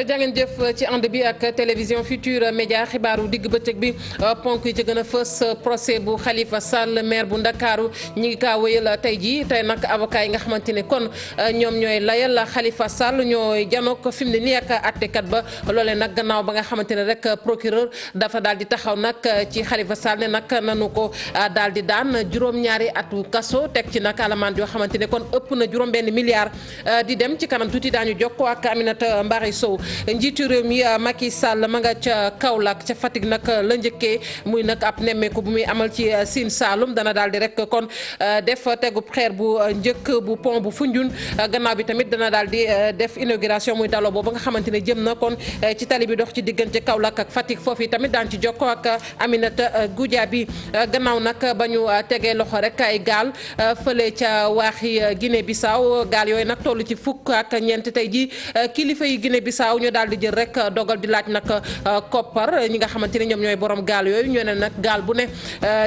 jàngeen jëf ci ànd bi ak télévision Futurs Médias xibaaru digg bëccëg bi ponk yi ci gën a fës procès bu Khalifa Sall maire bu Ndakaaru ñi ngi kaa wéyal tey jii tey nag avocat yi nga xamante ne kon ñoom ñooy layal Khalifa Sall ñooy janook fi mu ne nii ak àttekat ba loolee nag gannaaw ba nga xamante ne rek procureur dafa daal di taxaw nag ci Khalifa Sall ne nag nanu ko daal di daan juróom-ñaari atu kaso teg ci nag alamaan yoo xamante ne kon ëpp na juróom-benn milliard di dem ci kanam tuuti daañu jokkoo ak Aminata Mbaye Sow njiitu réew mi Macky Sall ma nga ca Kaolack ca Fatick nag la njëkkee muy nag ab nemmeeku bu muy amal ci Sine Saloum dana daal di rek kon def tegu xeer bu njëkk bu pont bu Foundiougne gannaaw bi tamit dana daal di def inauguration muy daloo boobu nga xamante ne jëm na kon ci tali bi dox ci diggante Kaolack ak Fatick foofu yi tamit daan ci jokkoo ak Aminata Goudiaby gannaaw nag ba ñu tegee loxo rek ay gaal fële ca waaxi Guinée Bissau gaal yooyu nag toll ci fukk ak ñeent tey ji kilifa yi Guinée Bissau ñu daal di jël rek dogal di laaj nag koppar ñi nga xamante ne ñoom ñooy borom gaal yooyu ñoo ne nag gaal bu ne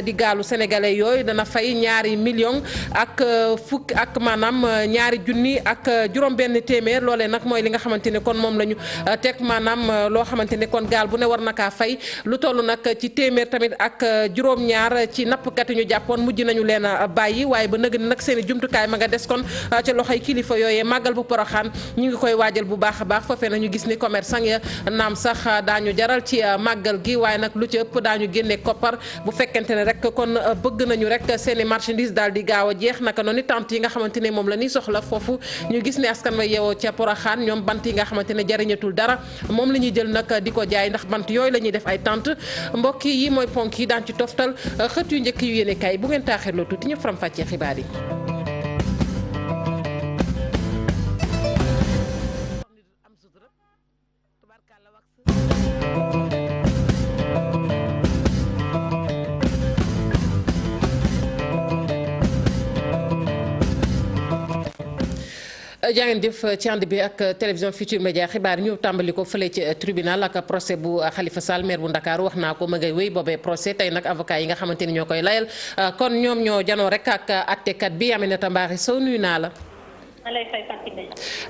di gaalu sénégalais yooyu dana fay ñaari million ak fukk ak maanaam ñaari junni ak juróom-benn téeméer loolee nag mooy li nga xamante ne kon moom la ñu teg maanaam loo xamante ne kon gaal bu ne war na kaa fay lu toll nag ci téeméer tamit ak juróom-ñaar ci nappkat yi ñu jàppoon mujj nañu leen a bàyyi waaye ba nëg ni nag seen i jumtukaay ma nga des kon ca loxoy kilifa yooyee màggal bu Poroxaan ñu ngi koy waajal bu baax a baax foofee nañu gis ni commerçant ya naam sax daañu jaral ci màggal gi waaye nag lu ci ëpp daañu génne koppar bu fekkente ne rek kon bëgg nañu rek seen i marchandise daal di gaaw a jeex naka noonu tente yi nga xamante ne moom la ñuy soxla foofu ñu gis ne askan wa yeewoo ca Poroxaan ñoom bant yi nga xamante ne jariñatul dara moom la ñuy jël nag di ko jaay ndax bant yooyu la ñuy def ay tente mbokk yi mooy ponk yi daan ci toftal xët yu njëkk yu yéene kay bu ngeen taaxirloo tuuti ñu faram fàccee xibaar yi. jaa ngeen jëf ci ànd bi ak télévision Futurs Médias xibaar ñu tàmbali ko fële ci tribunal ak procès bu Khalifa Sall maire bu Ndakaaru wax naa ko ma ngay wéy boobee procès tey nag avocat yi nga xamante ni ñoo koy layal kon ñoom ñoo janoo rek ak attekat bi Aminata Mbaye Sow nuyu naa la.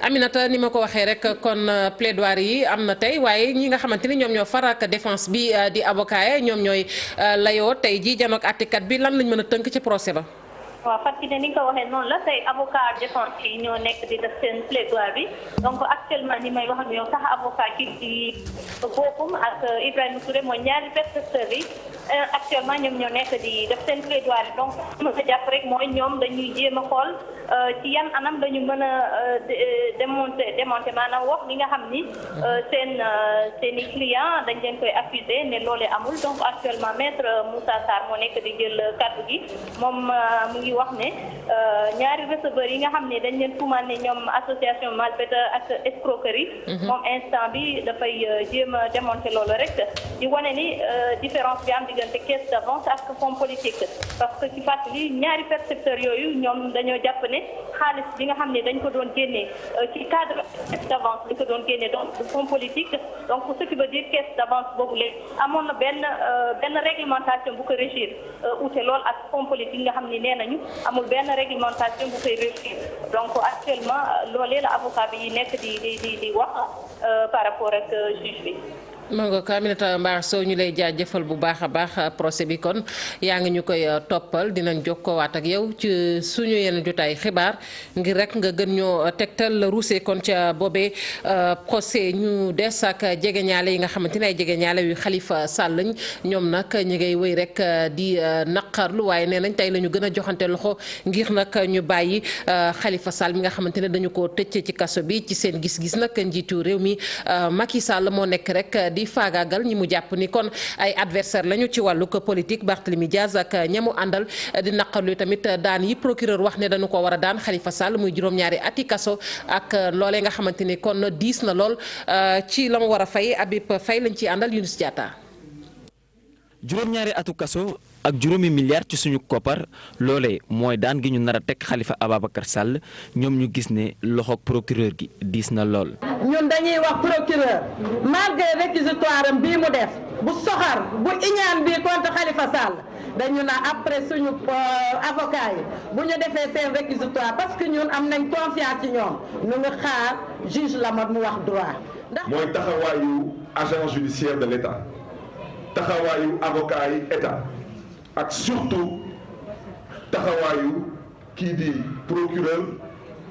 Aminata ni ma ko waxee rek kon plaidoirie yi am na tey waaye ñi nga xamante ni ñoom ñoo far ak défense bi di avocat yi ñoom ñooy layoo tey ji janoo ak attekat bi lan lañ mën a tënk ci procès ba. waaw Fatou Kiné ni nga ko waxee noonu la tey avocat défense yi ñoo nekk di def seen plaidoirie bi donc actuellement ni may wax ak yow sax avocat ki di boppam ak Ibrahima Touré mooy ñaari percepteurs yi actuellement ñoom ñoo nekk di def seen plaidoirie donc mën a jàpp rek mooy ñoom dañuy jéem a xool ci yan anam dañu mën a démonter maanaam wax li nga xam ni seen i client dañ leen koy accuser ne loolee amul donc actuellement maître Moussa Sarr moo nekk di jël kàddu gi moom mu ngi wax ne ñaari receveurs yi nga xam ne dañ leen tuumaal ne ñoom association malfaiteur ak escroquerie moom instant bi dafay jéem a démonter loolu rek di wane ni différence bi am diggante caisse d'avance ak fonds politique parce que ci fàttali ñaari percepteurs yooyu ñoom dañoo jàpp ne xaalis bi nga xam ne dañ ko doon génnee ci cadre caisse d'avance dañ ko doon génnee donc fonds politique donc ce qui veut dire caisse d'avance boobu léegi amoon na benn réglementation bu ko régir ute lool ak fonds politique nga xam ne nee nañu amul benn réglementation bu koy régir donc actuellement loolee la avocat bi nekk di wax par rapport ak juge bi. ma nga ko Aminata Mbaye Sow ñu lay jaajëfal bu baax a baax procès bi kon yaa ngi ñu koy toppal dinañ jokkoowaat ak yow ci suñu yenn jotaay xibaar ngir rek nga gën ñoo tegtal ruusee kon ca boobee procès ñu des ak jegeñaale yi nga xamante ne ay jegeñaale yu Khalifa Sall lañ ñoom nag ñu ngay wéy rek di naqarlu waaye nee nañ tey la ñu gën a joxante loxo ngir nag ñu bàyyi Khalifa Sall mi nga xamante ne dañu ko tëj ci kaso bi ci seen gis-gis nag njiitu réew mi Macky Sall moo nekk rek di faagaagal ñi mu jàpp ni kon ay adversaire lañu ci wàllu politique Barthélémy Diaz ak ñamu àndal di naqarlu tamit daan yi procureur wax ne dañu ko war a daan Khalifa Sall muy juróom-ñaari ati kaso ak loolee nga xamante ni kon diis na lool ci la mu war a fay Habib Faye lañ ciy àndal Younous Diatta. juróom-ñaari atu kaso ak juróomi milliards ci suñu koppar loolee mooy daan gi ñu nar a teg Khalifa Ababacar Sall ñoom ñu gis ne loxoog procureur gi diis na lool. ñun dañuy wax procureur malgré réquisitoire am bii mu def bu soxar bu iñaan bii contre Khalifa Sall dañu na après suñu avocat yi bu ñu defee seen réquisitoire parce que ñun am nañ confiance ci ñoom ñu ngi xaar juge Lamotte mu wax droit mooy taxawaayu agent judiciaire de l'État taxawaayu avocat yi État ak surtout taxawaayu kii di procureur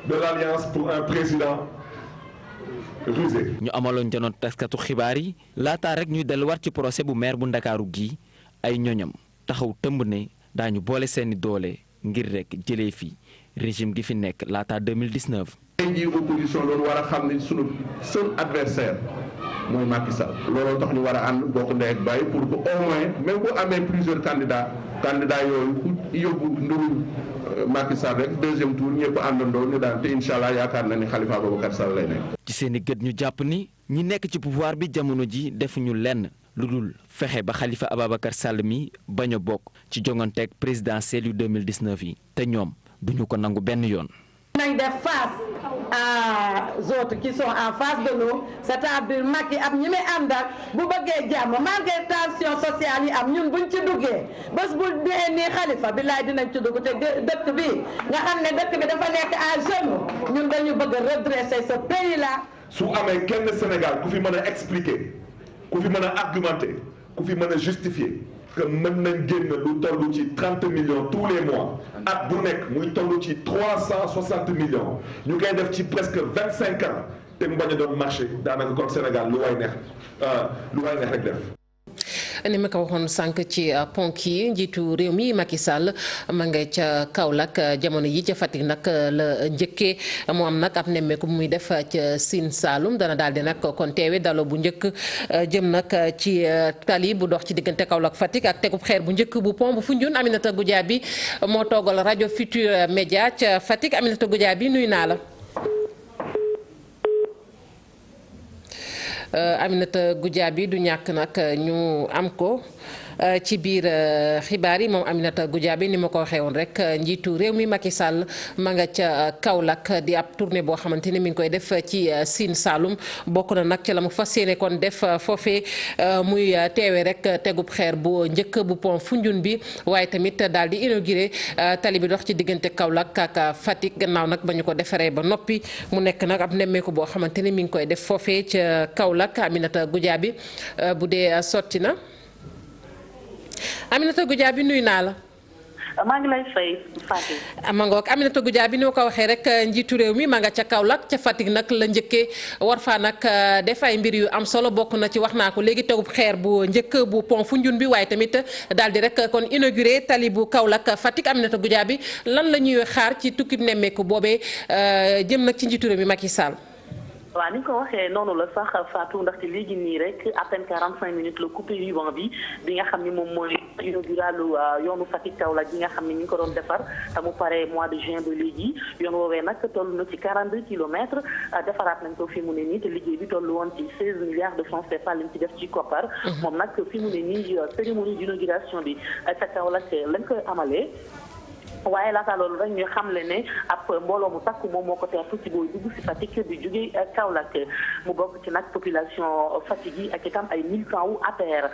de l'Alliance pour un président rusé. ñu amaloon janoon taskatu xibaar yi laataa rek ñuy delluwaat ci procès bu maire bu Ndakaaru gi ay ñoñam taxaw tëmb ne daañu boole seeni doole ngir rek jëlee fi régime gi fi nekk laataa 2019. tey jii opposition loolu war a xam ne sunu seul adversaire mooy Macky Sall looloo tax ñu war a ànd bokk ndey ak bàyyi pour que au moins même bu amee plusieurs candidats yooyu ku yóbbu nduru Macky Sall rek deuxième tour ñëpp àndandoo ñu daan te incha allah yaakaar na ni Khalifa Ababacar Sall lay nekk. ci seen i gët ñu jàpp ni ñi nekk ci pouvoir bi jamono ji defuñu lenn lu dul fexe ba Khalifa Ababacar Sall mi bañ a bokk ci jonganteeg présidentielle yu 2019 yi te ñoom duñu ko nangu benn yoon. nañ def face aux autres qui sont en face de nous c'est-à-dire Macky ab ñi muy àndal bu bëggee jàmm malgré tension sociale yi am ñun buñ ci duggee bés bu dee nii Khalifa billaay dinañ ci dugg te dëkk bi nga xam ne dëkk bi dafa nekk à genoux ñun dañu bëgg a redresser ce pays là. su amee kenn Sénégal ku fi mën a expliquer ku fi mën a argumenter ku fi mën a justifier que mën nañ génn lu toll ci 30 millions tous les mois at bu nekk muy toll ci 360 millions ñu koy def ci presque 25 ans te mu bañ a doon marché daanaka kon Sénégal lu way neex rek def. ni ma ko waxoon sànq ci ponk yi njiitu réew mi Macky Sall ma nga ca Kaolack jamono yi ca Fatick nag la njëkkee mu am nag ab nemmeeku bu muy def ca Sine Saloum dana daal di nag kon teewe dalo bu njëkk jëm nag ci tali bu dox ci diggante Kaolack Fatick ak tegub xeer bu njëkk bu pont bu Foundiougne. Aminata Goudiaby moo toogal rajo Futur Média ca Fatick. Aminata Goudiaby nuyu naa la. Aminata Goudiaby du ñàkk nag ñu am ko ci biir xibaar yi moom Aminata Goudiaby ni ma ko waxee woon rek njiitu réew mi Macky Sall ma nga ca Kaolack di ab tournée boo xamante ni mi ngi koy def ci Sine Saloum bokk na nag ca la mu fas yéene kon def foofee muy teewee rek tegub xeer bu njëkk bu pont Foundiougne bi waaye tamit daal di inauguré tali bi dox ci diggante Kaolack ak Fatick gannaaw nag ba ñu ko defaree ba noppi mu nekk nag ab nemmeeku boo xamante ni mi ngi koy def foofee ca Kaolack. Aminata Goudiaby bu dee sotti na. Aminata Goudiaby nuyu naa la. maa ngi lay fay Fatou. amangook Aminata Goudiaby ni ma ko waxee rek njiitu réew mi ma nga ca Kaolack ca Fatick nag la njëkkee war faa nag def ay mbir yu am solo bokk na ci wax naa ko léegi tegub xeer bu njëkk bu pont Foundiougne bi waaye tamit daal di rek kon inauguré tali bu Kaolack Fatick. Aminata Goudiaby lan la ñuy xaar ci tukkib nemmeeku boobee jëm nag ci njiitu réew mi Macky Sall. waaw ni nga ko waxee noonu la sax Fatou ndaxte léegi nii rek à peine 45 minutes la coupé ruban bi nga xam ni moom mooy inauguralu yoonu Fatick Kaolack bi nga xam ni ñu ngi ko doon defar te mu pare mois de juin ba léegi yoon woowee nag toll na ci 42 kilomètres defaraat nañ ko fi mu ne nii te liggéey bi toll woon ci 16 milliards de francs CFA lañ ci def ci koppar. moom nag fi mu ne nii cérémonie d'inauguration bi ca Kaolack lañ koy amalee. waaye laata loolu rek ñu xamle ne ab mbooloo mu takk moom moo ko teertu ci booy dugg si Fatick di jóge Kaolack mu bokk ci nag population Fatick yi ak itam ay militants wu APR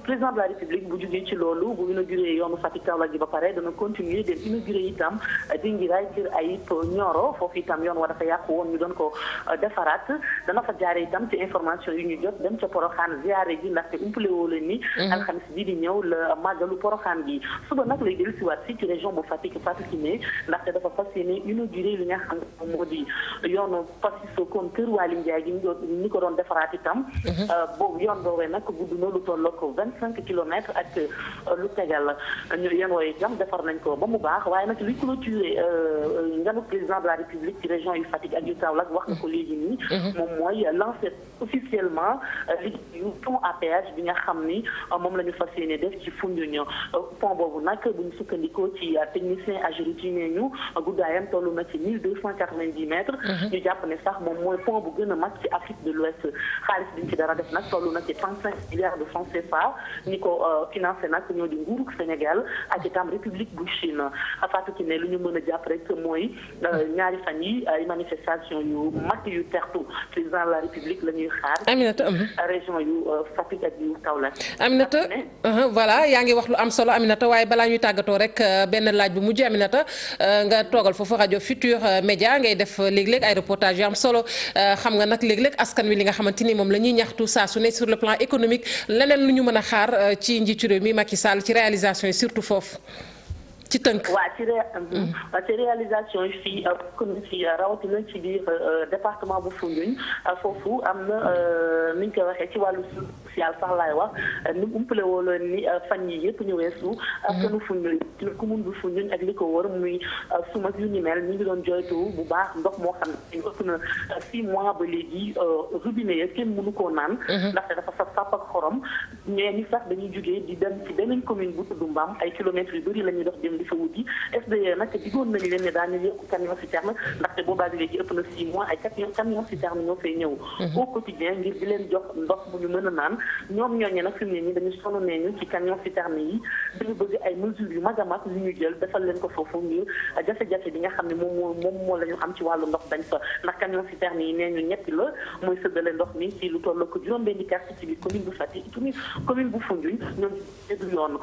président de la République bu jógee ci loolu bu inauguré yoonu Fatick Kaolack gi ba pare dana continuer dem inauguré itam Dingiraay Kër Ayib Nioro foofu itam yoon wa dafa yàqu woon ñu doon ko defaraat dana fa jaare itam ci information yu ñu jot dem ca Porokhane ziare gi ndaxte umpale woo leen ni alxamis bii di ñëw la màggalu Porokhane gi suba nag lay dellu siwaat fii ci région bu Fatick Kiné ndaxte dafa fas yéene inauguré li nga xam ne moo di yoonu Passy Sokone Kër Waly Ndiaye gi ñi ko doon defaraat itam boobu yoon boobee nag gudd na lu toll ak 25 kilomètres ak lu tegal ñu yoon wooyu itam defar nañ ko ba mu baax waaye nag li clôturé nganu président de la République ci région yu Fatick ak yu Kaolack wax na ko léegi nii moom mooy lancé officiellement liggéeyu pont à péage bi nga xam ni moom la ñu fas yéene def ci Foundiougne pont boobu nag bu ñu sukkandikoo ci technicien agérit yi nee ñu guddaayam toll na ci 1290 mètres ñu jàpp ne sax moom mooy pont bu gën a mag ci Afrique de l'Ouest xaalis biñ ci dara def nag toll na ci 35 milliards de francs CFA ñi ko financé nag ñoo di nguurug Sénégal ak itam République bu Chine Fatou Kiné lu ñu mën a jàpp rek mooy ñaari fan yi ay manifestation yu mag yu tertu président de la République la ñuy xaar Aminata région yu Fatick ak yu Kaolack Aminata voilà yaa ngi wax lu am solo Aminata waaye balaa ñuy tàggatoo rek benn laaj bu mujj Aminata nga toogal foofu rajo Futur Média ngay def léeg-léeg ay reportage yu am solo xam nga nag léeg-léeg askan wi li nga xamante ni moom la ñuy ñaxtu saa su ne sur le plan économique leneen lu ñu mën a xaar ci njiitu réew mi Macky Sall ci réalisation yi surtout foofu ci tënk. waaw ci réalisation yi fii commune fii rawatina ci biir département bu Foundiougne foofu am na ni ñu koy waxee ci wàllu social sax laay wax ni umpale woo leen ni fan yi yëpp ñu weesu askanu Foundiougne ci commune bu Foundiougne ak li ko wër muy suma yu ni mel ñu ngi doon joytu bu baax ndox moo xam ne ëpp na 6 mois ba léegi robinet ya kenn mënu koo naan ndaxte dafa saf ak xorom ñee ni sax dañuy jógee di dem ci beneen commune bu tudd Mbam ay kilomètres yu bëri la ñuy dox di fa wuti SDE nag diggoon nañu leen ne daañu yokk camion citerne ndaxte boobaa léegi ëpp na 6 mois ay camion citerne ñoo fay ñëw au quotidien ngir di leen jox ndox bu ñu mën a naan ñoom ñooñu nag fi mu ne nii dañu sonn neñu ci camion citerne yi dañu bëgg ay mesures yu mag a mag yu ñu jël defal leen ko foofu ngir jafe-jafe bi nga xam ne moom moo la ñu am ci wàllu ndox dañ fa ndax camion citerne yi nee ñu ñetti la mooy sëddale ndox mi ci lu toll ko juróom-benni quartier ci biir commune bu Fatick commune bu Foundiougne ñoom du yoon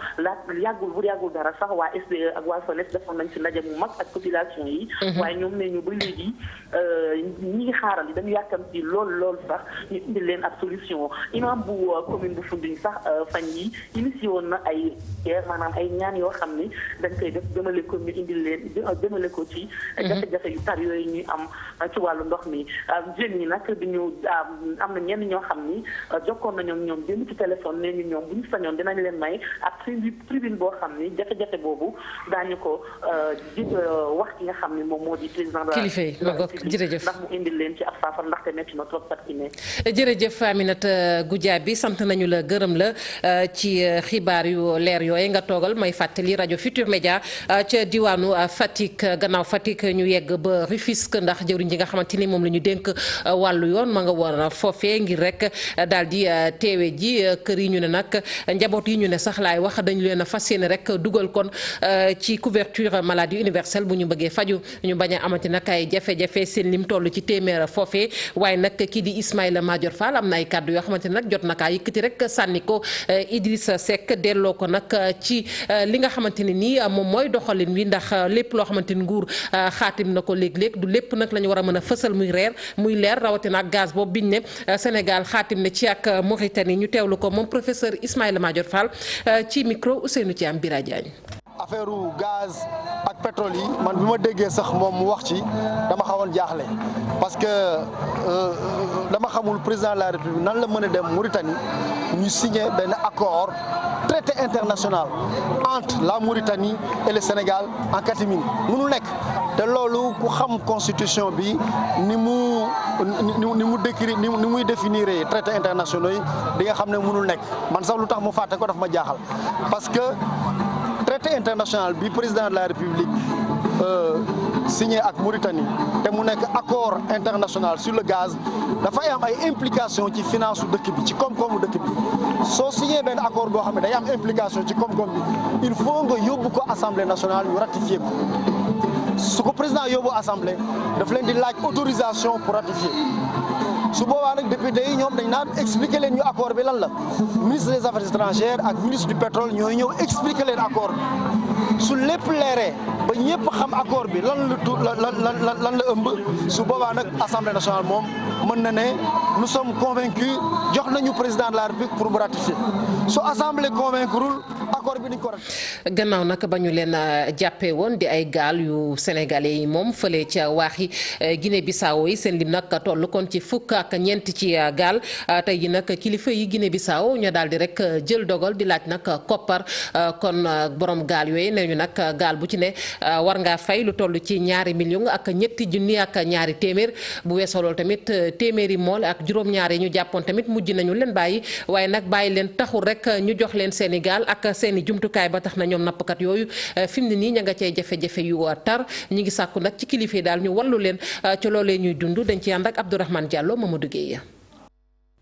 yàggul dara sax waa SDE ak waa SONES defoon nañ ci ndaje mu mag ak population yi waaye ñoom ne ñu ba léegi ñi ngi xaaral yi dañu yàkkam ci lool sax ñu indi leen ab solution imam bu commune bu Foundiougne sax fan yi initié woon na ay maanaam ay ñaan yoo xam ni dañ koy def jëmale ko ñu indi leen jëmale ko ci jafe-jafe yu tar yooyu ñuy am ci wàllu ndox mi jeunes yi nag diñu am na ñenn ñoo xam ni jokkoon nañoo ñoom jëm ci téléphone nee ñu ñoom bu ñu sañoon dinañ leen may ab tribune boo xam ni jafe-jafe boobu daañu ko wax ki nga xam ne moom moo di président de la kilifa yi ma goog jërëjëf ndax mu indil leen ci ab saafara ndaxte metti na trop Fatou Kiné. jërëjëf Aminata Goudiaby sant nañu la gërëm la ci xibaar yu leer yooyu nga toogal may fàttali rajo Futur Média ca diwaanu Fatick gannaaw Fatick ñu yegg ba Rufisque ndax jëwriñ ji nga xamante ni moom la ñu dénk wàllu yoon ma nga woon foofee ngir rek daal di teewe ji kër yi ñu ne nag njaboot yi ñu ne sax laay wax dañu leen a fas yéene rek dugal kon ci couverture maladie universelle bu ñu bëggee faju ñu bañ a amati nag ay jafe-jafe seen lim toll ci téeméer foofee waaye nag kii di Ismaïla Madior Fall am na ay kàddu yoo xamante ne nag jot na kaa yëkkati rek sànni ko Idrissa Seck delloo ko nag ci li nga xamante ne nii moom mooy doxalin wi ndax lépp loo xamante ni nguur xaatim na ko léeg-léeg du lépp nag la ñu war a mën a fësal muy leer rawatina ak gaz boobu biñ ne Sénégal xaatim ne ci ak Mauritanie ñu teewlu ko moom professeur Ismaïla Madior Fall ci micro Ousseynou Thiam Bira Diagne. affaire gaz ak pétrole yi man bi ma déggee sax moom mu wax ci dama xawoon jaaxle parce que dama xamul président de la République nan la mën a dem Mauritanie ñu signé benn accord traité international entre la Mauritanie et le Sénégal en catimini mënul nekk te loolu ku xam constitution bi ni mu décrit ni muy définir traité internationaux yi di nga xam ne mënul nekk man sax lu tax mu fàtte ko daf ma jaaxal parce que traité international bi président de la République signé ak Mauritanie te mu nekk accord international sur le gaz dafay am ay implication ci finance su dëkk bi ci koom-koomu dëkk bi soo signé benn accord boo xam ne day am implication ci koom-koom bi il faut nga yóbbu ko assemblée nationale ñu ratifier ko su ko président yóbbu assemblée daf leen di laaj autorisation pour ratifier su boobaa nag député yi ñoom dañ naan expliquer leen ñu accord bi lan la ministre des affaires étrangères ak ministre du pétrole ñooy ñëw expliquer leen accord bi su lépp leeree ba ñëpp xam accord bi lan la ëmb su boobaa nag assemblée nationale moom mën na ne nous sommes convaincus jox nañu président de la république pour mu ratifier su assemblée convaincrul accord bi dañ ko ratifier. gannaaw nag ba ñu leen jàppee woon di ay gaal yu sénégalais yi moom fële ca waaxi Guinée Bissau yi seen lim nag toll kon ci fukk ak ñeent ci gaal tey ji nag kilifa yi Guinée Bissau ñoo daal di rek jël dogal di laaj nag koppar kon borom gaal yooyu nee ñu nag gaal bu ci ne war ngaa fay lu toll ci $2 millions ak ñetti junni ak ñaari téeméer bu weesoo loolu tamit téeméeri mool ak juróom-ñaar yi ñu jàppoon tamit mujj nañu leen bàyyi waaye nag bàyyi leen taxul rek ñu jox leen seeni gaal ak seeni jumtukaay ba tax na ñoom nappkat yooyu fi mu ne nii ña nga cay jafe-jafe yu tar ñi ngi sàkku nag ci kilifa yi daal ñu wallu leen ci loolee ñuy dund dañ ci ànd ak Abdourahmane Diallo Mamadou Gueye.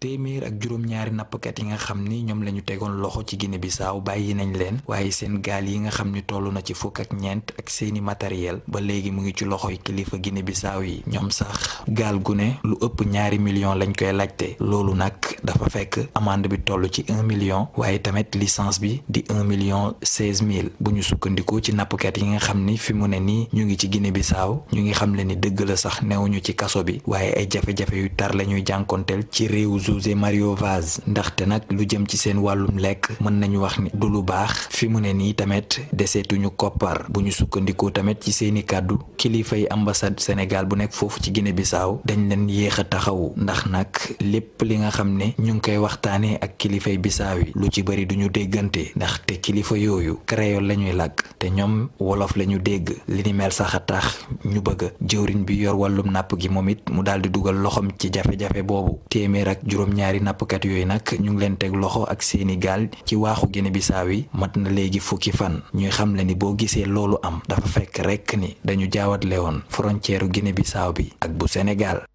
téeméer ak juróom-ñaari nappkat yi nga xam ni ñoom la ñu tegoon loxo ci Guinée Bissau bàyyi nañ leen waaye seen gaal yi nga xam ni toll na ci fukk ak ñeent ak seeni matériel ba léegi mu ngi ci loxoy kilifa Guinée Bissau yi ñoom sax gaal gu ne lu ëpp 2 millions lañ koy laajte loolu nag dafa fekk amende bi toll ci 1 million waaye tamit licence bi di 1,16 million bu ñu sukkandikoo ci nappkat yi nga xam ni fi mu ne nii ñu ngi ci Guinée Bissau ñu ngi xam le ni dëgg la sax newuñu ci kaso bi waaye ay jafe-jafe yu tar la ñuy jànkonteel ci réew José Mario Vaz ndaxte nag lu jëm ci seen wàllum lekk mën nañu wax ni du lu baax fi mu ne nii tamit deseetuñu koppar bu ñu sukkandikoo tamit ci seeni kàddu kilifa yi ambassade Sénégal bu nekk foofu ci Guinée Bissau dañ leen yéex a taxawu ndax nag lépp li nga xam ne ñu ngi koy waxtaanee ak kilifay Bissau yi lu ci bëri duñu déggante ndaxte kilifa yooyu créole la ñuy làkk te ñoom wolof la ñu dégg li ni mel sax a tax ñu bëgg jëwriñ bi yor wàllum napp gi moom it mu daal di dugal loxom ci jafe-jafe boobu téeméer ak juróom-ñaari nappkat yooyu nag ñu ngi leen teg loxo ak seeni gaal ci waaxu Guinée Bissau yi mat na léegi fukki fan ñuy xam le ni boo gisee loolu am dafa fekk rekk ni dañu jaawatle woon frontière Guinée Bissau bi ak bu Sénégal.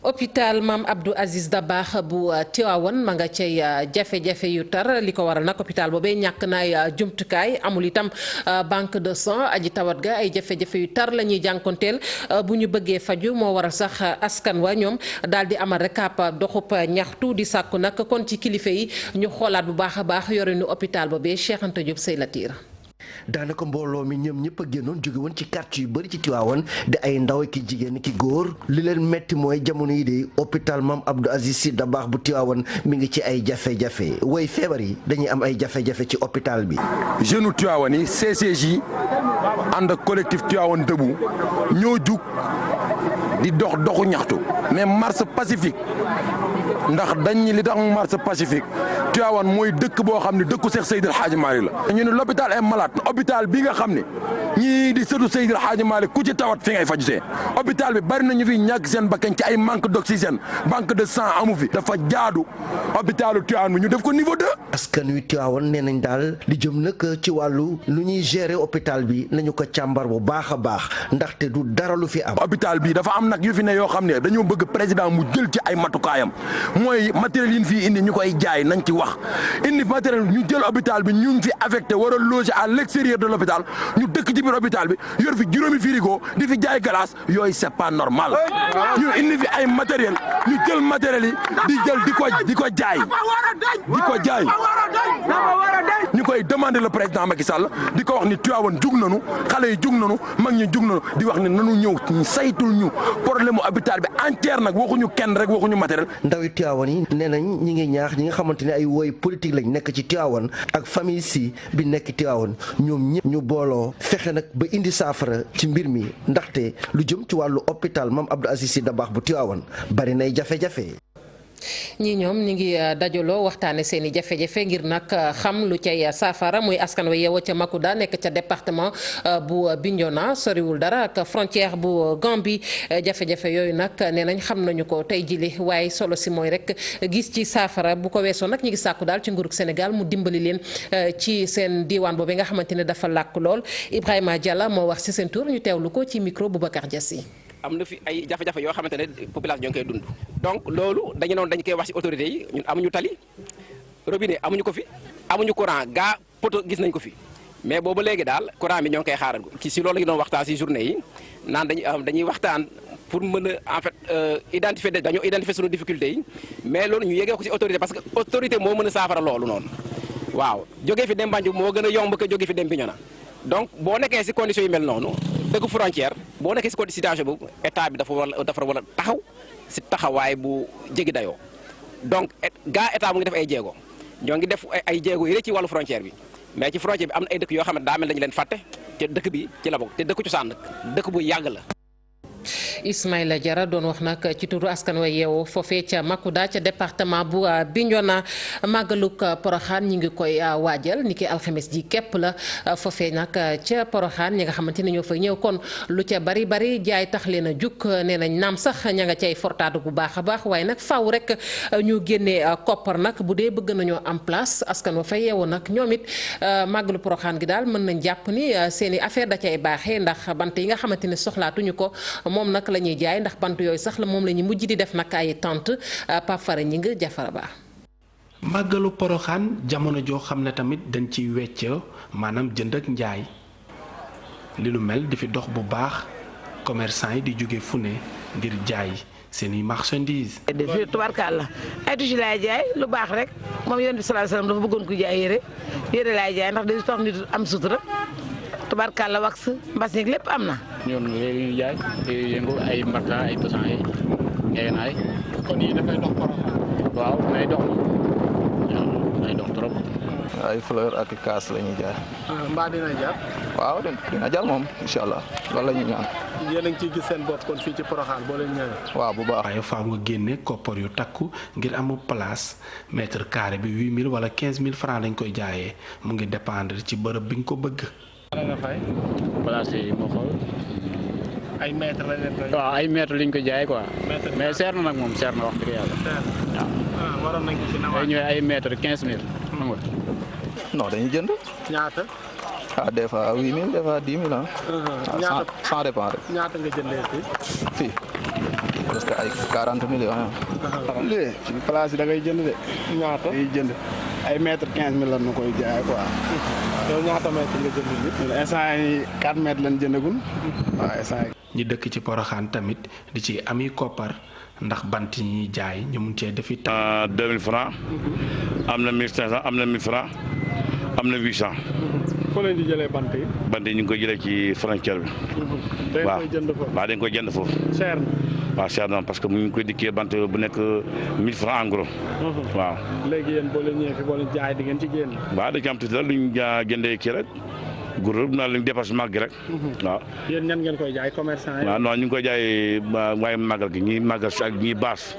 hôpital Mame Abdou Aziz Dabakh bu Tivaouane ma nga cay jafe-jafe yu tar li ko waral nag hôpital boobee ñàkk naay jumtukaay amul itam banque de sang aji tawat ga ay jafe-jafe yu tar la ñuy jànkonteel bu ñu bëggee faju moo waral sax askan wa ñoom daal di amal rek ab doxub ñaxtu di sàkku nag kon ci kilifa yi ñu xoolaat bu baax a baax yorinu hôpital boobee Cheikh Anta Diop Sey Latir. daanaka mbooloo mi ñoom ñëpp a génnoon jóge woon ci quartier yu bëri ci Tivaouane di ay ndaw ki jigéen ki góor li leen metti mooy jamono yi de hôpital Mame Abdou Aziz Sy Dabakh bu Tivaouane mi ngi ci ay jafe-jafe way feebar yi dañuy am ay jafe-jafe ci hôpital bi. jeune Tivaouane yi CCJ ànd ak collectif Tivaouane Debout ñoo jug di doxu ñaxtu mais marche pacifique ndax dañ li tax marche pacifique Tivaouane mooy dëkk boo xam ne dëkku Cheikh Seydil Hadji Malick la. ñu ne l'hôpital est malade hôpital bi nga xam ne ñii di sëtu Seydil Hadji Malick ku ci tawat fi ngay faju see hôpital bi bari na ñu fi ñàkk seen bakkan ci ay manque d'oxygène banque de sang amu fi dafa jaadu hôpitalu Tivaouane bi ñu def ko niveau 2. askan wi Tivaouane nee nañ daal li jëm nag ci wàllu lu ñuy gérer hôpital bi nañu ko càmbar bu baax a baax ndaxte du dara lu fi am. hôpital bi dafa am nag yu fi ne yoo xam ne dañoo bëgg président mu jël ci ay matukaayam mooy matériel yi ñu fi indi ñu koy jaay nañ ci wax indi matériel ñu jël hôpital bi ñu ngi fi affecté war a loger à l'extérieur de l'hôpital ñu dëkk ci biir hôpital bi yor fi juróomi frigo di fi jaay glace yooyu c'est pas normal ñu indi fi ay matériel ñu jël matériel yi di ko jaay ñu koy demander le président Macky Sall di ko wax ni Tivaouane jug nañu xale yi jug nañu mag ñi jug nañu di wax ni nanu ñëw saytul ñu problème mu hôpital bi entière nag waxuñu kenn rek waxuñu matériel. ndawi Tivaouane yi nee nañ ñi ngi ñaax ñi nga xamante ne ay woy politique lañ nekk ci Tivaouane ak famille si bi nekk Tivaouane ñoom ñëpp ñu booloo fexe nag ba indi saafara ci mbir mi ndaxte lu jëm ci wàllu hôpital Mame Abdou Aziz Sy Dabakh bu Tivaouane bari nay jafe-jafe. ñi ñoom ñi ngi dajaloo waxtaane seen i jafe-jafe ngir nag xam lu cay saafara muy askan wa yeewoo ca Makuda nekk ca département bu Bignona soriwul dara ak frontière bu Gambie jafe-jafe yooyu nag nee nañ xam nañu ko tey jili waaye solo si mooy rek gis ci saafara bu ko weesoo nag ñi ngi sàkku daal ci nguurug Sénégal mu dimbali leen ci seen diiwaan boobu nga xamante ne dafa làkk lool Ibrahima Dialla moo wax ci seen tur ñu teewlu ko ci micro Boubacar Diassi. am na fi ay jafe-jafe yoo xamante ne population ñoo ngi koy dund donc loolu dañu noonu dañ koy wax ci autorités yi ñun amuñu tali robinet amuñu ko fi amuñu courant gaa poto gis nañ ko fi mais boobu léegi daal courant bi ñoo ngi koy xaaral ci si loolu la ñu doon waxtaan si journée yi naan dañuy waxtaan pour mën a en fait dañoo identifier suñu difficultés yi mais loolu ñu yegee ko ci autorité parce que autorité moo mën a saafara loolu noonu waaw jógee fi dem Banjul moo gën a yomb que jógee fi dem Bignona donc boo nekkee ci conditions yu mel noonu dëkk frontière boo nekkee ci situation boobu état bi dafa war a taxaw ci taxawaay bu jéggi dayoo donc état mu ngi def ay jéego ñoo ngi def ay jéego yi rek ci wàllu frontière bi mais ci frontière bi am na ay dëkk yoo xam ne daa mel dañu leen fàtte te dëkk bi ci la bokk te dëkk cosaan nag dëkk bu yàgg la. Ismaïla Diarra doon wax nag ci turu askan wa yeewoo foofee ca Makuda ca département bu Bignona màggalug Poroxaan ñi ngi koy waajal ni ki alxames ji képp la foofee nag ca Poroxaan ñi nga xamante ni ñoo fay ñëw kon lu ca bari jaay tax leen a jug nee nañ naam sax ña nga cay fortaatu bu baax a baax waaye nag faaw rek ñu génnee koppar nag bu dee bëgg nañoo am place askan wa fa yeewoo nag ñoom it màggalu Poroxaan gi daal mën nañ jàpp ni seen i affaire da cay baaxee ndax bant yi nga xamante ni soxlaatuñu ko moom nag la ñuy jaay ndax bant yooyu sax la moom la ñuy mujj di def nag ay tente Pape Fara ñi nga jafara ba màggalu Poroxaan jamono joo xam ne tamit dañ ciy wecc maanaam jënd ak njaay li lu mel di fi dox bu baax commerçant yi di jóge fu ne ngir jaay seeni marchandise. fii tubarkalla ay tusi laay jaay lu baax rek moom yonent bi sallallahu alayhi wasallam dafa bëggoon ku jaay yére laay jaay ndax dañu tax nit am sutura tubarkalla wax mbasik lépp am na. ñoom léegi ñu jaay yëngu ay mbarka ay tosan yi ngegenaay. kon yi dafay dox Porokhane. waaw day dox day dox trop. ay fleur ak kaas la ñuy jaay. mbaa dina jar. waaw dina jar moom incha allah loolu la ñuy ñaan. yéen a ngi ciy gis seen bopp kon fii ci Porokhane boo leen ñëwee. waaw bu baax. waaye faaw nga génne koppar yu takku ngir amu place mètre carré bi 8000 wala 15000 francs lañ koy jaayee mu ngi dépendre ci bërëb bi nga ko bëgg. dara nga fay. place yi moo xool. ay mètre lañ leen koy. waaw ay mètre liñ ko jaay quoi. mais seer na nag moom seer na wax dëgg yàlla. waaw waroon nañ ko ci nawaa. day ñëwee ay mètre 15000 xam nga. non dañuy jënd. ñaata. des fois 8000 des fois 10 000 ah. ñaata sans dépend rek. ñaata nga jëndee fii parce que ay 40 millions. lii ci place yi da ngay jënd de. ñaata day jënd ay mètre 15000 lan na koy jaay quoi. yow ñaata mètre nga jënd nit. instant yi 4 mètres lañ jëndagul. waaw instant yi. ñi dëkk ci Porokhane tamit di ci ami koppar ndax bant yi ñuy jaay ñu mun cee defi. 2000 francs am na 1500 am na 1000 francs am na 800. foo leen di jëlee bant yi. bant yi ñu ngi koy jëlee ci frontière bi. dañ koy jënd foofu. waaw dañ koy jënd foofu. cher na. waaw cher na parce que mu ngi koy dikkee bant bu nekk 1000 francs en gros. waaw. léegi yéen boo leen ñëwee fi boo leen jaay di ngeen ci génn. waaw dañ ci am tuuti la lu ñu jëndee kii rek groupe naa leen dépassement gi rek. waaw. yéen ñan ngeen koy jaay commerçant yi. waaw non ñu ngi koy jaay waaye màggal gi ñi màggal si ak ñi baas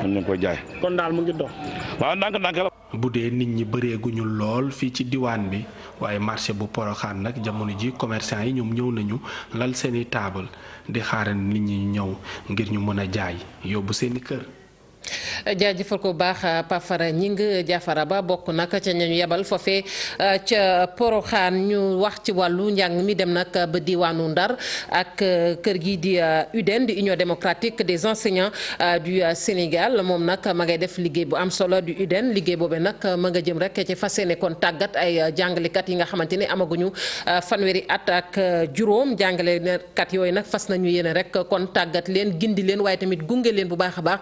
ñun ñu ngi koy jaay. kon daal mu ngi dox. waaw ndànk-ndànk la. bu dee nit ñi bëreeguñu lool fii ci diwaan bi waaye marché bu Porokhane nag jamono ji commerçant yi ñoom ñëw nañu lal seeni taabal di xaaral nit ñi ñëw ngir ñu mën a jaay yóbbu seeni kër. jaajëfal ko bu baax Pape Fara ñi nga jafara ba bokk nag ca ñañu yebal foofee ca Porokhane ñu wax ci wàllu njàng mi dem nag ba diwaanu Ndar ak kër gi di UDEN di Union démocratique des enseignants du Sénégal moom nag ma ngay def liggéey bu am solo du UDEN liggéey boobee nag ma nga jëm rek ci fas yéene kon tàggat ay jàngalekat yi nga xamante ne amaguñu fanweeri at ak juróom jàngalekat yooyu nag fas nañu yéene rek kon tàggat leen gindi leen waaye tamit gunge leen bu baax a baax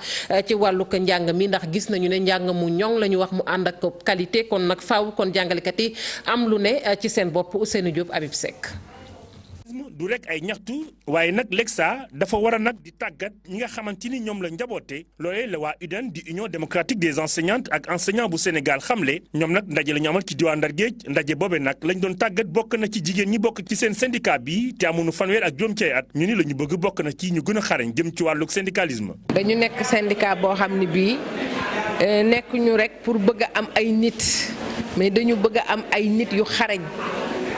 ci wàllu ko njàng mi ndax gis nañu ne njàng mu ñoŋ la ñu wax mu ànd ak qualité kon nag faaw kon jàngalekat yi am lu ne ci seen bopp Ousseynou Diop Habib Seck. du rek ay ñaxtu waaye nag Lexa dafa war a nag di tàggat ñi nga xamante ni ñoom la njaboote loolee la waa UDEN di Union démocratique des enseignantes ak enseignants bu Sénégal xamle ñoom nag ndaje la ñu amal ci diwaan Ndar Géej ndaje boobe nag lañ doon tàggat bokk na ci jigéen ñi bokk ci seen syndicat bi te amuñu fanweer ak juróom ci at ñu ni la ñu bëgg bokk na ci ñu gën a xarañ jëm ci wàllug syndicalisme. dañu nekk syndicat boo xam ne bii nekk ñu rek pour bëgg a am ay nit mais dañu bëgg a am ay nit yu xarañ.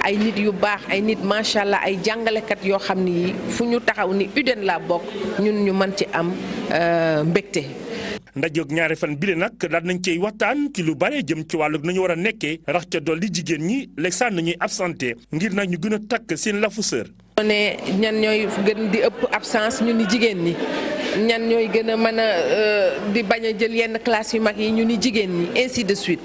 ay nit yu baax ay nit macha allah ay jàngalekat yoo xam ni fu ñu taxaw ni UDEN laa bokk ñun ñu mën ci am mbégte. ndajeeg ñaari fan bile nag daal nañ cey waxtaan ci lu bare jëm ci wàllu nañu war a nekkee rax ca dolli jigéen ñi Lexa nañuy absenté ngir nag ñu gën a takk seen lafu sër. ne ñan ñooy gën di ëpp absence ñu ni jigéen ñi ñan ñooy gën a mën a di bañ a jël yenn classe yu mag yi ñu ni jigéen ñi ainsi de suite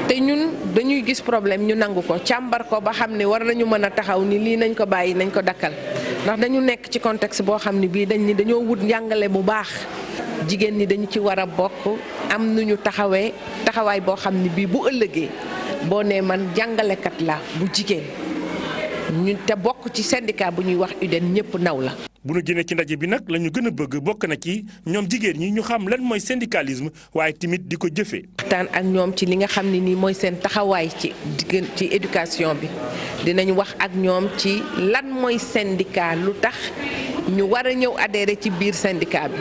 te ñun dañuy gis problème ñu nangu ko càmbar ko ba xam ne war nañu mën a taxaw ni lii nañ ko bàyyi nañ ko dakkal ndax dañu nekk ci contexte boo xam ne bii dañ ni dañoo wut njàngale bu baax jigéen ñi dañu ci war a bokk am nu ñu taxawee taxawaay boo xam ne bii bu ëllëgee boo nee man jàngalekat la bu jigéen ñu te bokk ci syndicat bu ñuy wax UDEN ñëpp naw la. bu ñu génnee ci ndaje bi nag la ñu gën a bëgg bokk na ci ñoom jigéen ñi ñu xam lan mooy syndicalisme waaye tamit di ko jëfee. waxtaan ak ñoom ci li nga xam ne nii mooy seen taxawaay ci éducation bi dinañ wax ak ñoom ci lan mooy syndicat lu tax ñu war a ñëw adhéré ci biir syndicat bi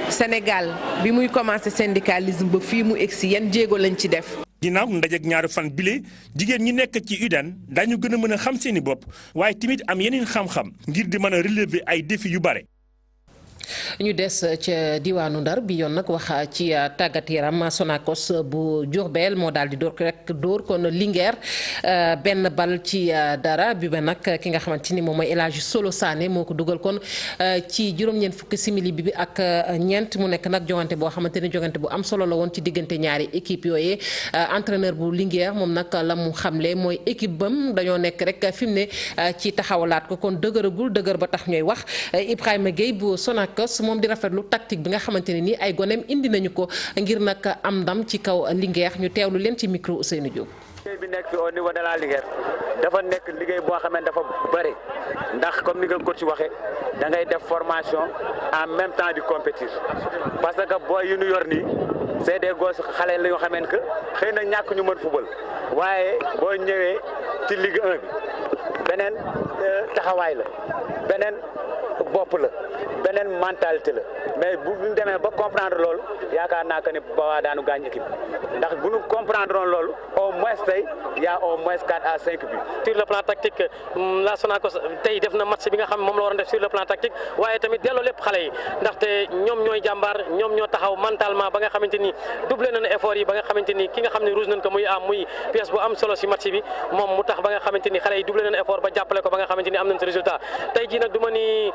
Sénégal bi muy commencé syndicalisme ba fii mu egsi yan jéego lañ ci def. ginnaaw ndajeeg ñaari fan bile jigéen ñi nekk ci UDEN dañu gën a mën a xam seeni bopp waaye tamit am yeneen xam-xam ngir di mën a relever ay défis yu bare. ñu des ca diwaanu Ndar bi yoon nag wax ci tàggat yaram Sonacos bu Diourbel moo daal di dóor kon Linguère benn bal ci dara bi ba nag ki nga xamante ni moom mooy El Hadji Solo Sané moo ko dugal kon ci juróom-ñeent fukki simili bi ak ñeent mu nekk nag jongante boo xamante ni jongante bu am solo la woon ci diggante ñaari équipe yooyee entraîneur bu Linguère moom nag la mu xamle mooy équipe bam dañoo nekk rek fi mu ne ci taxawalaat ko kon dëgëragul dëgër ba tax ñooy wax Ibrahima Gueye bu Sonacos moom di rafetlu tactique bi nga xamante ne nii ay goneem indi nañu ko ngir nag am ndam ci kaw Linguère ñu teewlu leen ci micro Ousseynou Diop. liggéey bi nekk fi au niveau de la Linguère dafa nekk liggéey boo xam ne dafa bëri ndax comme ni nga ko ci waxee da ngay def formation en même temps di compétir parce que booy yu ñu yor nii c'est des gosses xale la yoo xamante que xëy na ñàkk ñu mën football waaye boo ñëwee ci Ligue 1 bi beneen taxawaay la beneen bopp la beneen mentalité la mais bu ñu demee ba comprendre loolu yaakaar naa que ni Bawaa daanu gaañ équipe ndax bu ñu comprendre woon loolu au moins tey y a au moins 4 à 5 buts. Sur le plan tactique la Sonacos tey def na match bi nga xam moom la war a def sur le plan tactique waaye tamit delloo lépp xale yi ndaxte ñoom ñooy jàmbaar ñoom ñoo taxaw mentalement ba nga xamante ni doublé nañu effort yi ba nga xamante ni ki nga xam ne rouge nañ ko muy muy pièce bu am solo si match bi moom mu tax ba nga xamante ni xale yi doublé nañu effort ba jàppale ko ba nga xamante ni am nañ si résultat tey jii nag du ma ni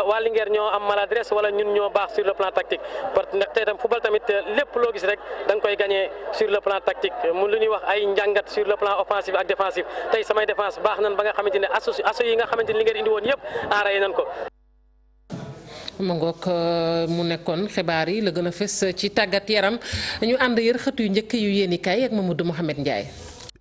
waa Linguère ñoo am maladresse wala ñun ñoo baax sur le plan tactique parce que ndaxte tam football tamit lépp loo gis rek da nga koy gagné sur le plan tactique mu lu ñuy wax ay njàngat sur le plan offensif ak défensif tey samay défense baax nañ ba nga xamante ne asso yi nga xamante ni Linguère indi woon yëpp enrayé nañ ko. ma ngoog mu nekkoon xibaar yi la gën a fës ci tàggat yaram ñu ànd yër xët yu njëkk yu yéeni kaay ak Mamadou Mouhamed Ndiaye.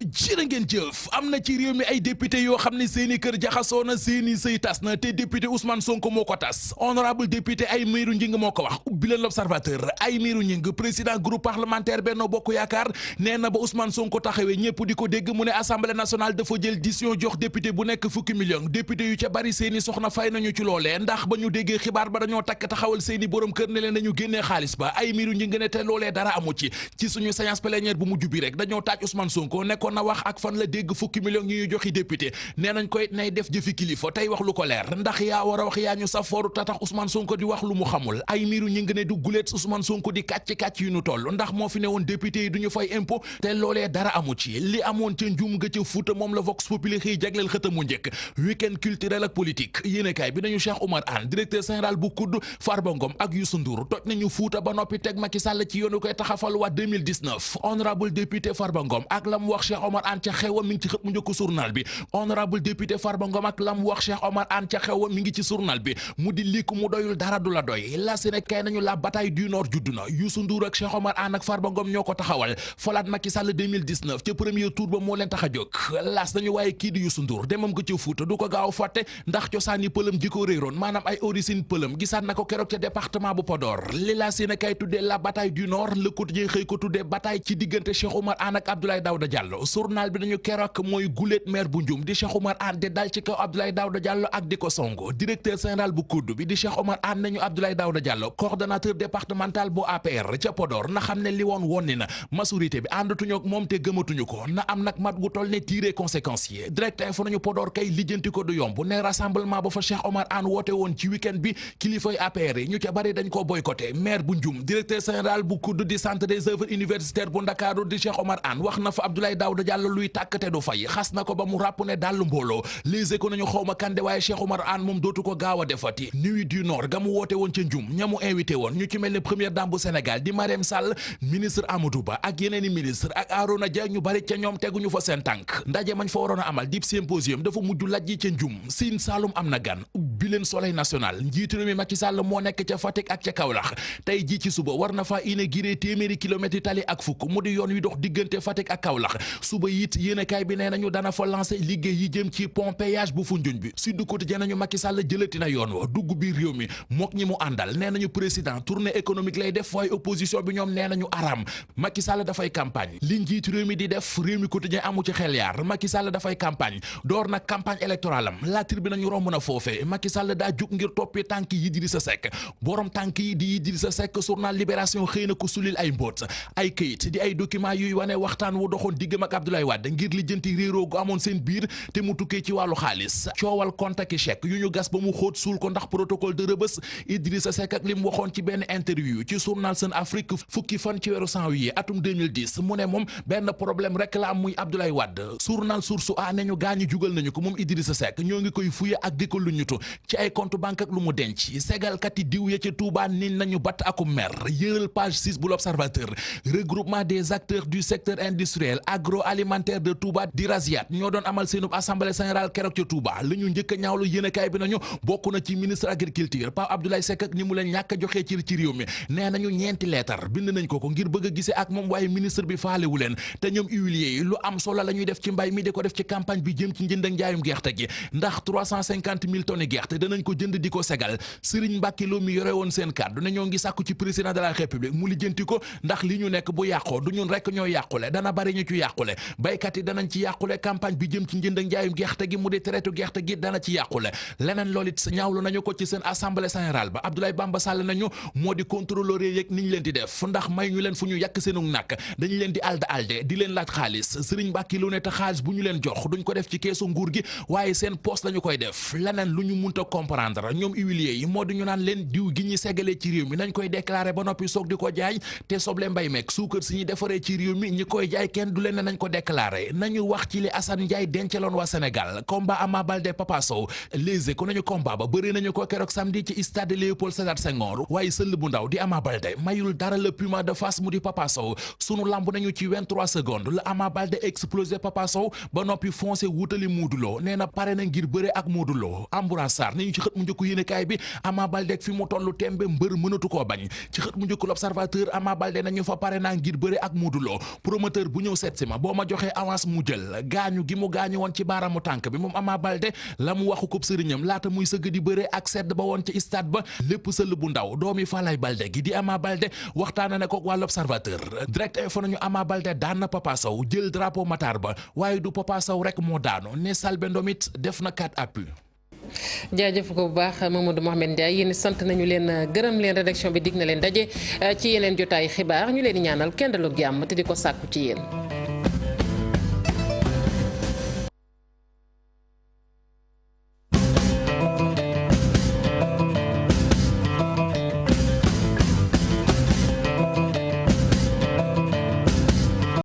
jërë ngeen jëf am na ci réew mi ay député yoo xam ne seeni kër jaxasoo na seeni sëy tas na te député Ousmane Sonko moo ko tas honorable député Aymérou Gningue moo ko wax ubbi leen l'Observateur Aymérou Gningue président groupe parlementaire Benno Bokk Yaakaar nee na ba Ousmane Sonko taxawee ñëpp di ko dégg mu ne assemblée nationale dafa jël décision jox député bu nekk fukki million député yu ca bari seeni soxna fay nañu ci loolee ndax ba ñu déggee xibaar ba dañoo takk taxawal seeni borom kër ne leen dañu génnee xaalis ba Aymérou Gningue ne te loolee dara amu ci suñu séance plénière bu mujj bi rek dañoo taaj Ousmane Sonko nekkoon na wax ak fan la dégg fukki millions yi ñu joxi député nee nañ koy nay def jëfi kilifa tey wax lu ko leer ndax yaa war a wax yaa ñu safooru tatax Ousmane Sonko di wax lu mu xamul Aymérou Gningue ne du guleet Ousmane Sonko di kàcc yu ñu toll ndax moo fi ne woon député yi du ñu fay impôt te loolee dara amu ci li amoon ca njuum nga ca Fuuta moom la Vox Populi xëy jagleel xëtam mu njëkk week-end culturel ak politique yéenekaay bi nañu Cheikh Oumar Anne directeur général bu COUD Farba Ngom ak Youssou Ndour toj nañu Fuuta ba noppi teg Macky Sall ci yoonu koy taxafal waa 2019 honorable député Farba Ngom ak la mu wax Cheikh Oumar Anne ca xewa mi ngi ci xët mu njëkk journal bi honorable député Farba Ngom ak la mu wax Cheikh Oumar Anne ca xewa mi ngi ci journal bi mu di lii ku mu doyul dara du la doy la Sénégal nañu la bataille du Nord judd na Youssou Ndour ak Cheikh Oumar Anne ak Farba Ngom ñoo ko taxawal falaat Macky Sall 2019 ca premier tour ba moo leen tax a jóg las nañu waaye kii di Youssou Ndour demam ko ca Fuuta du ko gaaw fàtte ndax cosaani pëlëm ji ko réeroon maanaam ay origine pëlëm gisaat na ko keroog ca département bu Podor li la Sénégal tuddee la bataille du Nord Le Quotidien xëy ko tuddee bataille ci diggante Cheikh Oumar Anne ak Abdoulaye Daouda Diallo journal bi dañu keroog mooy guléet maire bu Ndioum di Cheikh Oumar Anne de dal ci kaw Abdoulaye Daouda Diallo ak di ko songo directeur général bu COUD bi di Cheikh Oumar Anne nañu Abdoulaye Daouda Diallo coordonnateur départemental bu APR ca Podor na xam ne li woon ni na majorité bi àndatuñu ak moom te gëmatuñu ko na am nag mat gu toll ne tiré conséquences yi direct info nañu Podor kay lijjanti ko du yomb ne rassemblement ba fa Cheikh Oumar Anne woote woon ci week-end bi kilifay APR yi ñu ca bari dañ ko boycotté maire bu Ndioum directeur général bu COUD di centre des œuvres universitaires bu Ndakaaru di Cheikh Oumar Anne wax na fa Abdoulaye Daouda Diallo luy tàkkate du fay xas na ko ba mu ràpp ne dàll mbooloo les éco nañu xawma kande waaye Cheikh Oumar Anne moom dootu ko gaaw a defati nuit du Nord ga mu woote woon ca Ndioum ñamu invité woon ñu ci mel ne première dame bu Sénégal di Marième Sall ministre Amadou Ba ak yeneeni ministre ak Arona Dia ñu bari ca ñoom teguñu fa seen tànk ndaje mañ fa waroon a amal dip symposium dafa mujj lajji ca Ndioum Sine Saloum am na gan bi leen Soleil national njiitu réew mi Macky Sall moo nekk ca Fatick ak ca Kaolack tey ji ci suba war na fa inauguré téeméeri kilomètres tali ak fukk mu di yoon wi dox diggante Fatick ak Kaolack suba it yéenekaay bi nee nañu dana fa lancé liggéey yi jëm ci pont péage bu Foundiougne bi Sud Quotidien nañu Macky Sall jëlati na yoon wa dugg biir réew mi mook ñi mu àndal nee nañu président tournée économique lay def waaye opposition bi ñoom nee nañu aram Macky Sall dafay campagne li njiitu réew mi di def réew mi Quotidien amu ci xel yaar Macky Sall dafay campagne door nag campagne électorale am la tribune nañu romb na foofee Macky Sall daa jug ngir toppi tànk yi Idrissa Seck borom tànk yi di Idrissa Seck journal Libération xëy na ko sulil ay mbóot ay këyit di ay document yuy wane waxtaan wu doxoon diggam ak ak Abdoulaye Wade ngir lijjanti réeroo gu amoon seen biir te mu tukkee ci wàllu xaalis coowal compte ak chèque yu ñu gas ba mu xóot suul ko ndax protocole de Rebeuss Idrissa Seck ak li mu waxoon ci benn interview ci journal Sen Afrique fukki fan ci weeru janvier atum 2010 mu ne moom benn problème rek la am muy Abdoulaye Wade journal Source A ne ñu gaañu jugal nañu ko moom Idrissa Seck ñoo ngi koy fuye ak di ko luñutu ci ay compte banque ak lu mu denc segalkat yi diw ya ca Touba ni nañu batt akum mer yëral page 6 bu l'Observateur regroupement des acteurs du secteur industriel agroalimentaire de Touba di Raziat ñoo doon amal seenub assemblée générale keroog ca Touba la ñu njëkk a ñaawlu yéenekaay bi nañu bokk na ci ministre agriculture Pape Abdoulaye Seck ak ni mu leen ñàkk a joxee ci réew mi nee nañu ñeenti leetar bind nañ ko ngir bëgg a gisee ak moom waaye ministre bi faalewu leen te ñoom huiliers yi lu am solo la ñuy def ci mbay mi di ko def ci campagne bi jëm ci njënd ak njaayum gerte gi ndax 350 000 tonnes gerte danañ ko jënd di ko segal Serigne Mbacké Lo mi yore woon seen kàddu ne ñoo ngi sàkku ci président de la république mu lijjanti ko ndax li ñu nekk bu yàqoo du ñun rek ñoo yàqule dana bari ñu ci yàqule baykat yi danañ ci yàqule campagne bi jëm ci njënd ak njaayum gerte gi mu di traite gerte gi dana ci yàqule leneen loolu it ñaawlu nañu ko ci seen assemblée générale ba Abdoulaye Bamba Sall nañu moo di contrôleur yeeg ni ñu leen di def ndax may ñu leen fu ñu yàq seenu nàkk dañu leen di alde di leen laaj xaalis Serigne Mbacké Lo ne te xaalis bu ñu leen jox duñ ko def ci keesu nguur gi waaye seen poste lañu koy def leneen lu ñu munta comprendre ñoom huiliers yi moo di ñu naan leen diw gi ñuy seggalee ci réew mi nañ koy déclarer ba noppi soog di ko jaay te soble mbay meeg suukar si ñuy defaree ci réew mi ñi koy jaay kenn du leen ne nañ ko déclarer nañu wax ci li Assane Ndiaye denceloon waa Sénégal combat Ama Baldé Papa Sow léegi ko nañu combat ba bëri nañu ko keroog samedi ci stade Léopold Sédar Senghor waaye sëll bu ndaw di Ama Baldé mayul dara le puma de face mu di Papa Sow sunu lamb nañu ci 23 secondes la Ama Baldé explosé Papa Sow ba noppi foncé wutali Modou Lo nee na pare na ngir bëre ak Modou Lo Ambroise Sarr nañu ci xët mu njëkk yéenekaay bi Ama Baldé fi mu tollu tembe mbër mënatu koo bañ ci xët mu njëkk l'Observateur Ama Baldé nañu fa pare naa ngir bëre ak Modou Lo promoteur bu ñëw seet si ma boo ma joxee avance mu jël gaañu gi mu gaañu woon ci baaraamu tànk bi moom Ama Baldé la mu waxu ko sëriñam laata muy sëgg di bëre ak sedd ba woon ci stade ba lépp sëll bu ndaw doomi Falaye Baldé gi di Ama Baldé waxtaana ne ko waa l'Observateur direct info nañu Ama Baldé daan na Papa Sow jël drapeau Matar ba waaye du Papa Sow rek moo daanu ne Salbe Ndomit def na 4 appuis. jaajëf ko bu baax Mamadou Mohamed Ndiaye yéen sant nañu leen gërëm leen rédaction bi dig na leen daje ci yeneen jotaay xibaar ñu leen di ñaanal kenn daloo jàmm te di ko sàkku ci yéen.